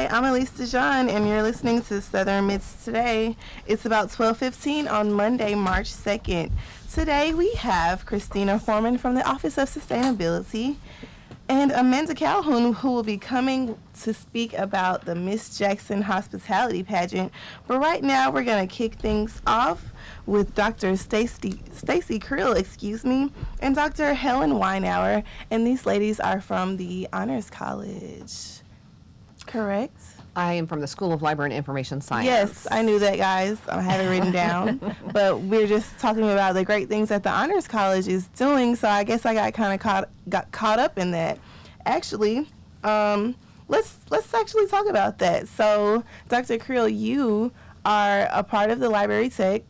Hi, I'm Elise DeJean, and you're listening to Southern Miss Today. It's about 12:15 on Monday, March 2nd. Today we have Christina Foreman from the Office of Sustainability and Amanda Calhoun, who will be coming to speak about the Miss Jackson Hospitality Pageant. But right now we're going to kick things off with Dr. Stacy Creel, and Dr. Helen Weinaver, and these ladies are from the Honors College. Correct? I am from the School of Library and Information Science. Yes, I knew that, guys. I have it written down. But we're just talking about the great things that the Honors College is doing, so I guess I got caught up in that. Actually, let's actually talk about that. So, Dr. Creel, you are a part of the Library Tech,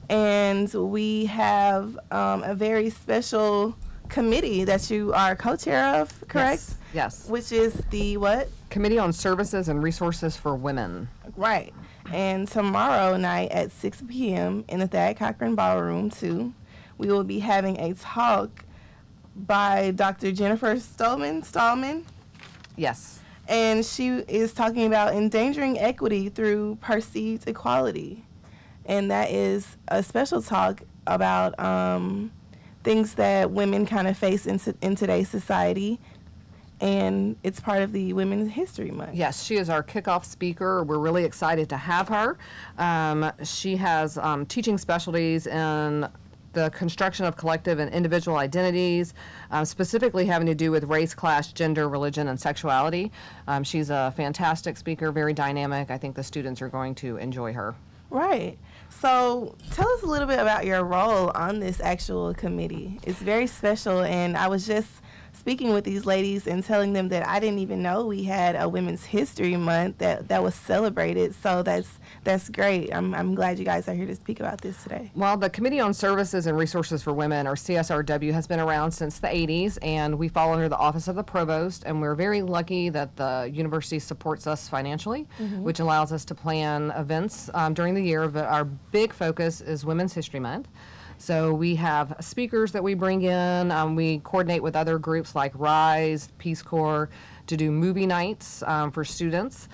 and we have a very special committee that you are co-chair of, correct? Yes. Which is the what? Committee on Services and Resources for Women. Right. And tomorrow night at 6 p.m. in the Thad Cochran Ballroom, too, we will be having a talk by Dr. Jennifer Stallman. Yes. And she is talking about endangering equity through perceived equality. And that is a special talk about things that women kind of face in today's society. And it's part of the Women's History Month. Yes, she is our kickoff speaker. We're really excited to have her. She has teaching specialties in the construction of collective and individual identities, specifically having to do with race, class, gender, religion, and sexuality. She's a fantastic speaker, very dynamic. I think the students are going to enjoy her. Right. So tell us a little bit about your role on this actual committee. It's very special, and I was just speaking with these ladies and telling them that I didn't even know we had a Women's History Month that was celebrated. So that's great. I'm glad you guys are here to speak about this today. Well, the Committee on Services and Resources for Women, or CSRW, has been around since the 80s, and we fall under the Office of the Provost, and we're very lucky that the university supports us financially, which allows us to plan events during the year, but our big focus is Women's History Month. So we have speakers that we bring in. We coordinate with other groups like RISE, Peace Corps, to do movie nights for students.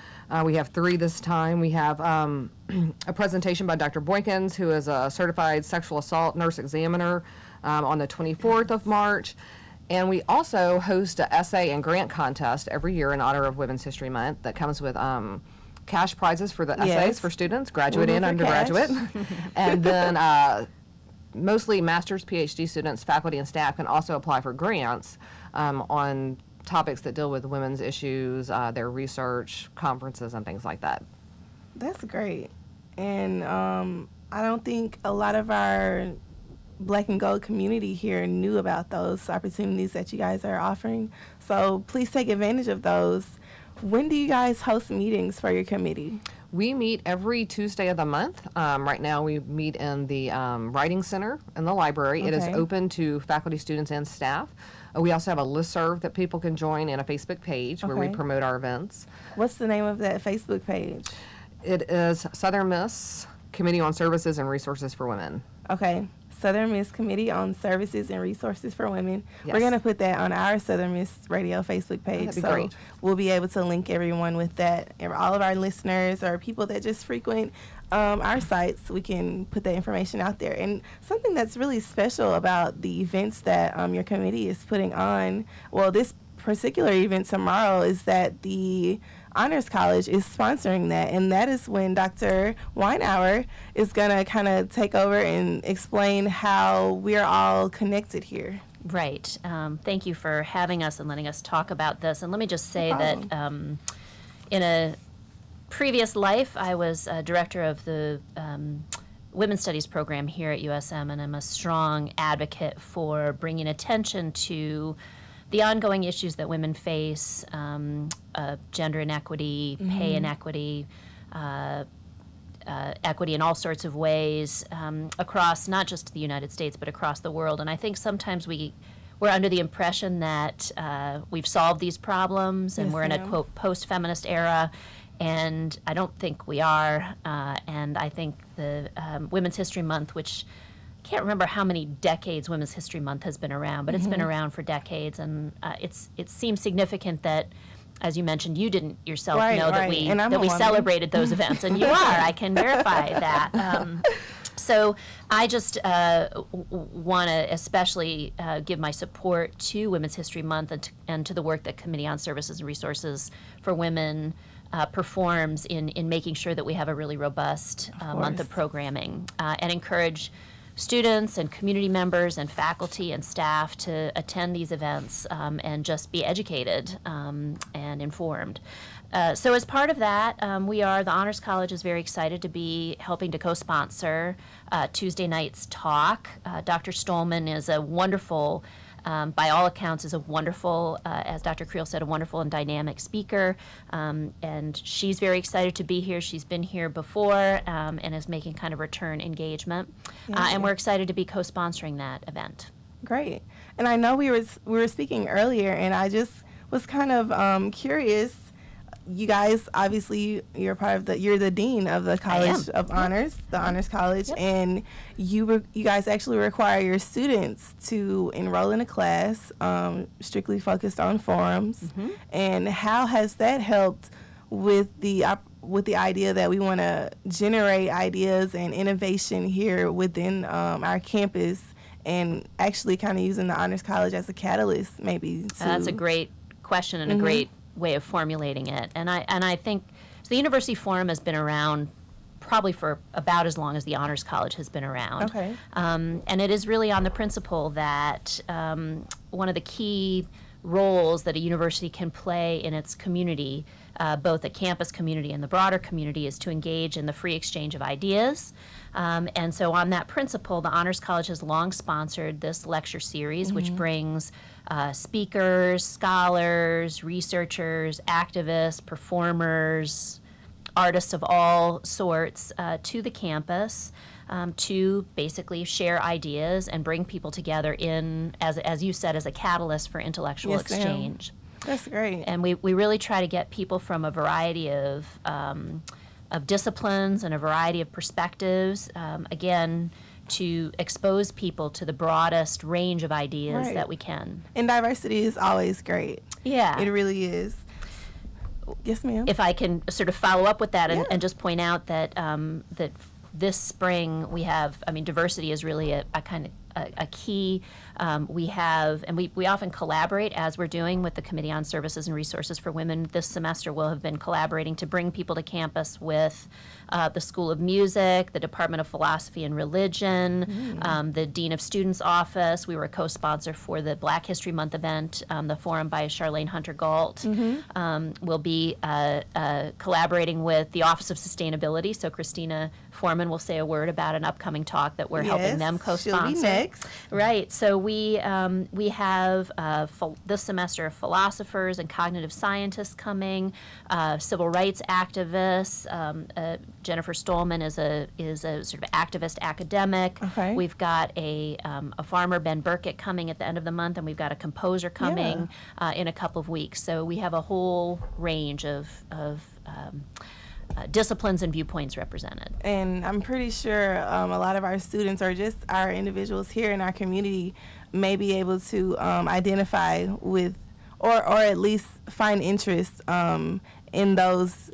We have 3 this time. We have a presentation by Dr. Boykins, who is a certified sexual assault nurse examiner, on the 24th of March. And we also host an essay and grant contest every year in honor of Women's History Month that comes with cash prizes for the essays for students, graduate and undergraduate. And then mostly master's, PhD students, faculty, and staff can also apply for grants on topics that deal with women's issues, their research, conferences, and things like that. That's great. And I don't think a lot of our Black and Gold community here knew about those opportunities that you guys are offering. So please take advantage of those. When do you guys host meetings for your committee? We meet every Tuesday of the month. Right now we meet in the Writing Center in the library. It is open to faculty, students, and staff. We also have a listserv that people can join and a Facebook page where we promote our events. What's the name of that Facebook page? It is Southern Miss Committee on Services and Resources for Women. Okay. Southern Miss Committee on Services and Resources for Women. Yes. We're going to put that on our Southern Miss Radio Facebook page. That'd be great. We'll be able to link everyone with that. And all of our listeners or people that just frequent our sites, we can put that information out there. And something that's really special about the events that your committee is putting on, well, this particular event tomorrow, is that the Honors College is sponsoring that, and that is when Dr. Weinaver is going to kind of take over and explain how we're all connected here. Right. Thank you for having us and letting us talk about this. And let me just say that in a previous life, I was director of the Women's Studies program here at USM, and I'm a strong advocate for bringing attention to the ongoing issues that women face, gender inequity, pay inequity, equity in all sorts of ways across not just the United States but across the world. And I think sometimes we're under the impression that we've solved these problems and we're in a, quote, post-feminist era. And I don't think we are. And I think the Women's History Month, which I can't remember how many decades Women's History Month has been around, but it's been around for decades. And it seems significant that as you mentioned, you didn't yourself Right, know that right. we And I'm that a we woman. celebrated those events, and you are. I can verify that. So I just want to especially give my support to Women's History Month and to the work that Committee on Services and Resources for Women performs in making sure that we have a really robust month of programming, and encourage students and community members and faculty and staff to attend these events and just be educated and informed. So as part of that, the Honors College is very excited to be helping to co-sponsor Tuesday night's talk. Dr. Stolman is a wonderful, by all accounts, is a wonderful, as Dr. Creel said, a wonderful and dynamic speaker. And she's very excited to be here. She's been here before and is making kind of return engagement. And we're excited to be co-sponsoring that event. Great. And I know we were speaking earlier, and I just was kind of curious. You guys, obviously, you're the dean of the College of Honors, the Honors College, and you guys actually require your students to enroll in a class strictly focused on forums. And how has that helped with the idea that we want to generate ideas and innovation here within our campus, and actually kind of using the Honors College as a catalyst, maybe? That's a great question and a great way of formulating it. And I think so the University Forum has been around probably for about as long as the Honors College has been around. Okay. And it is really on the principle that one of the key roles that a university can play in its community, both the campus community and the broader community, is to engage in the free exchange of ideas. And so on that principle, the Honors College has long sponsored this lecture series, which brings speakers, scholars, researchers, activists, performers, artists of all sorts to the campus to basically share ideas and bring people together as you said, as a catalyst for intellectual exchange. That's great. And we really try to get people from a variety of disciplines and a variety of perspectives, again, to expose people to the broadest range of ideas that we can. And diversity is always great. Yeah. It really is. Yes, ma'am. If I can sort of follow up with that and just point out that that this spring we have, diversity is really a kind of a key. We have, and we often collaborate, as we're doing with the Committee on Services and Resources for Women. This semester we'll have been collaborating to bring people to campus with the School of Music, the Department of Philosophy and Religion, the Dean of Students Office. We were a co-sponsor for the Black History Month event, the forum by Charlene Hunter-Galt. We'll be collaborating with the Office of Sustainability, so Christina Foreman will say a word about an upcoming talk that we're helping them co-sponsor. She'll be next. Right. So we have this semester philosophers and cognitive scientists coming, civil rights activists. Jennifer Stolman is a sort of activist academic. Okay. We've got a farmer, Ben Burkett, coming at the end of the month, and we've got a composer coming in a couple of weeks. So we have a whole range of disciplines and viewpoints represented. And I'm pretty sure a lot of our students, or just our individuals here in our community, may be able to identify with or at least find interest in those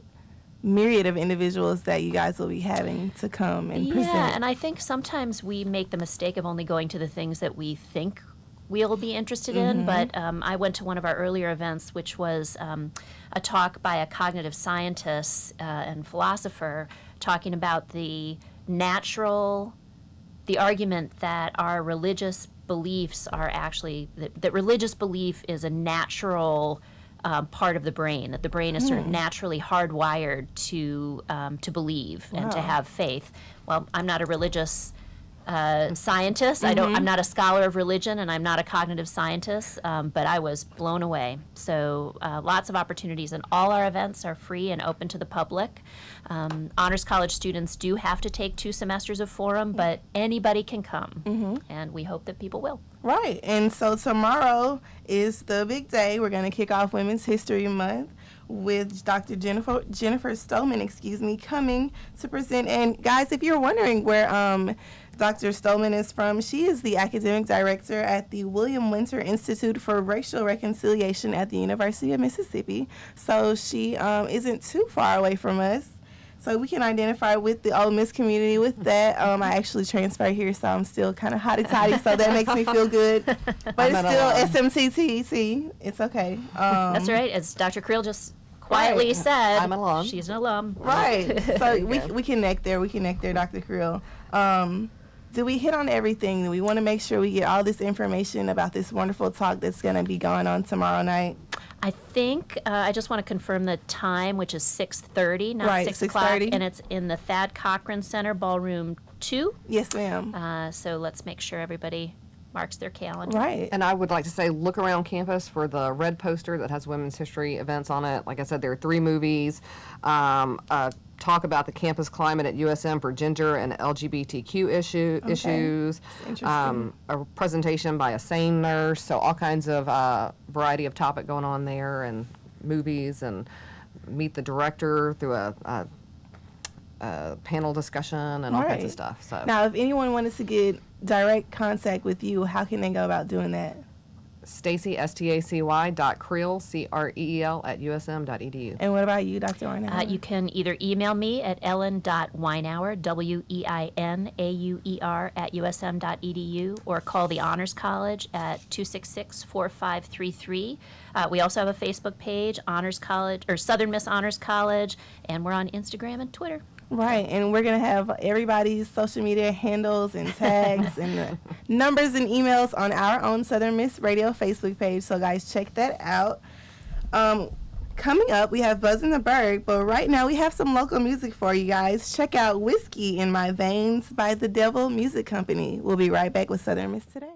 myriad of individuals that you guys will be having to come and present. Yeah, and I think sometimes we make the mistake of only going to the things that we think we'll be interested in, but I went to one of our earlier events, which was a talk by a cognitive scientist and philosopher talking about the argument that our religious beliefs are actually, that religious belief is a natural part of the brain, that the brain is sort of naturally hardwired to believe and to have faith. Well, I'm not a religious scientist. I'm not a scholar of religion, and I'm not a cognitive scientist, but I was blown away. So lots of opportunities, and all our events are free and open to the public. Honors College students do have to take 2 semesters of forum, but anybody can come, and we hope that people will. Right, and so tomorrow is the big day. We're going to kick off Women's History Month with Dr. Jennifer Stolman, coming to present. And guys, if you're wondering where Dr. Stolman is from, she is the academic director at the William Winter Institute for Racial Reconciliation at the University of Mississippi. So she isn't too far away from us. So we can identify with the Ole Miss community with that. I actually transferred here, so I'm still kind of hotty-toddy, so that makes me feel good. But it's still SMTTC. It's okay. That's right. As Dr. Creel just quietly said, I'm an alum. She's an alum. Right. So we connect there. We connect there, Dr. Creel. Did we hit on everything? We want to make sure we get all this information about this wonderful talk that's going to be going on tomorrow night. I think I just want to confirm the time, which is 6:30, not right, 6 o'clock, 6:30. and it's in the Thad Cochran Center, Ballroom 2. Yes, ma'am. So let's make sure everybody marks their calendar. Right. And I would like to say, look around campus for the red poster that has women's history events on it. Like I said, there are 3 movies. Talk about the campus climate at USM for gender and LGBTQ issues. Interesting. A presentation by a SANE nurse. So all kinds of variety of topic going on there, and movies, and meet the director through a panel discussion and all kinds of stuff. So now, if anyone wanted to get direct contact with you, how can they go about doing that? Stacy, Stacy.Creel, Creel @usm.edu. And what about you, Dr. Weinaver? You can either email me at ellen.weinauer, WEINAUER @usm.edu, or call the Honors College at 266-4533. We also have a Facebook page, Honors College, or Southern Miss Honors College, and we're on Instagram and Twitter. Right, and we're going to have everybody's social media handles and tags and the numbers and emails on our own Southern Miss Radio Facebook page, so guys, check that out. Coming up, we have Buzz in the Berg, but right now we have some local music for you guys. Check out Whiskey in My Veins by the Devil Music Company. We'll be right back with Southern Miss Today.